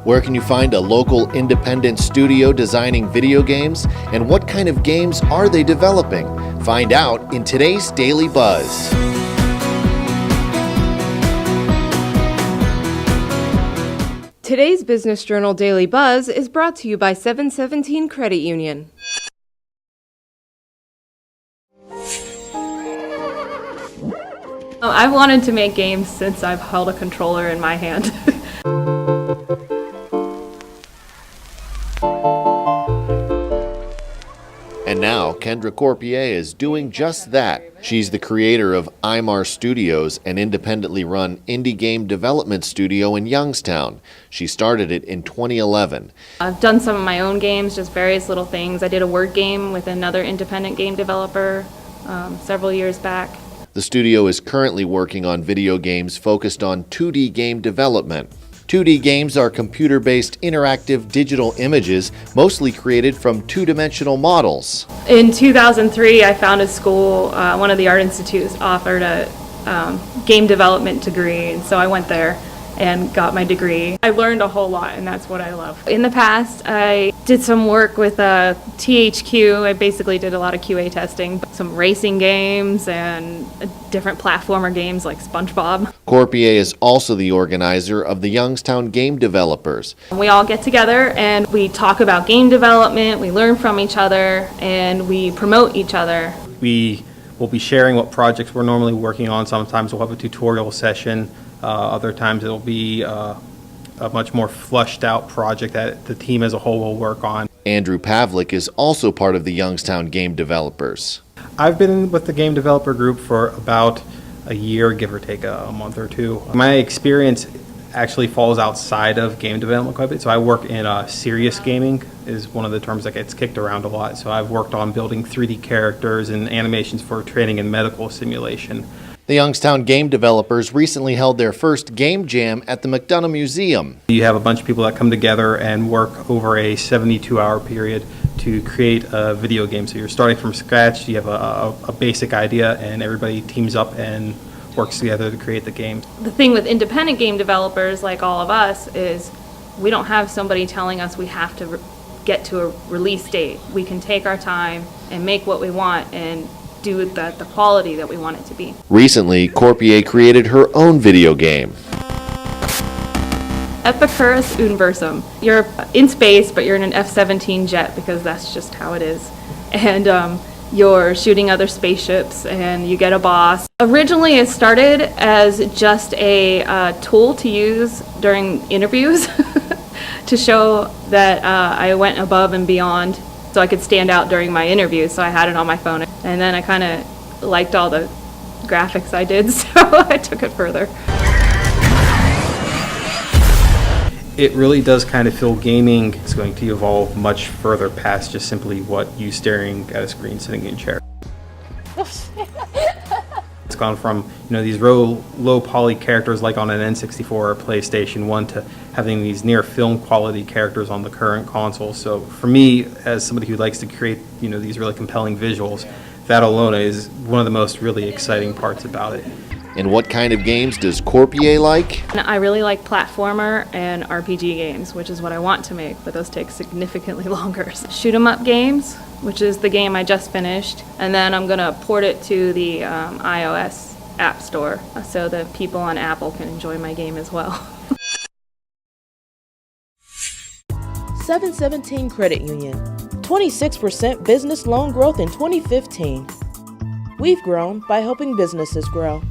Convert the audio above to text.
Where can you find a local independent studio designing video games? And what kind of games are they developing? Find out in today's Daily Buzz. Today's Business Journal Daily Buzz is brought to you by 717 Credit Union. I've wanted to make games since I've held a controller in my hand. And now, Kendra Corpier is doing just that. She's the creator of Imar Studios, an independently run indie game development studio in Youngstown. She started it in 2011. I've done some of my own games, just various little things. I did a word game with another independent game developer several years back. The studio is currently working on video games focused on 2D game development. 2D games are computer-based interactive digital images, mostly created from two-dimensional models. In 2003, I found a school, one of the art institutes offered a game development degree, and so I went there and got my degree. I learned a whole lot, and that's what I love. In the past, I did some work with THQ. I basically did a lot of QA testing, some racing games and different platformer games like SpongeBob. Corpier is also the organizer of the Youngstown Game Developers. We all get together and we talk about game development, we learn from each other, and we promote each other. We will be sharing what projects we're normally working on. Sometimes we'll have a tutorial session. Other times it'll be a much more flushed out project that the team as a whole will work on. Andrew Pavlik is also part of the Youngstown Game Developers. I've been with the game developer group for about a year, give or take a month or two. My experience actually falls outside of game development quite a bit. So I work in serious gaming is one of the terms that gets kicked around a lot. So I've worked on building 3D characters and animations for training and medical simulation. The Youngstown Game Developers recently held their first game jam at the McDonough Museum. You have a bunch of people that come together and work over a 72-hour period to create a video game. So you're starting from scratch, you have a basic idea, and everybody teams up and works together to create the game. The thing with independent game developers like all of us is we don't have somebody telling us we have to get to a release date. We can take our time and make what we want and do it the quality that we want it to be. Recently, Corpier created her own video game. Epicurus Universum. You're in space, but you're in an F-17 jet because that's just how it is. And you're shooting other spaceships and you get a boss. Originally it started as just a tool to use during interviews to show that I went above and beyond so I could stand out during my interviews. So I had it on my phone. And then I kind of liked all the graphics I did, so I took it further. It really does kind of feel gaming is going to evolve much further past just simply what you staring at a screen sitting in a chair. It's gone from these low poly characters like on an N64 or PlayStation 1 to having these near film quality characters on the current console. So for me, as somebody who likes to create these really compelling visuals, that alone is one of the most really exciting parts about it. And what kind of games does Corpier like? And I really like platformer and RPG games, which is what I want to make, but those take significantly longer. Shoot 'em up games, which is the game I just finished, and then I'm going to port it to the iOS App Store so that people on Apple can enjoy my game as well. 717 Credit Union. 26% business loan growth in 2015. We've grown by helping businesses grow.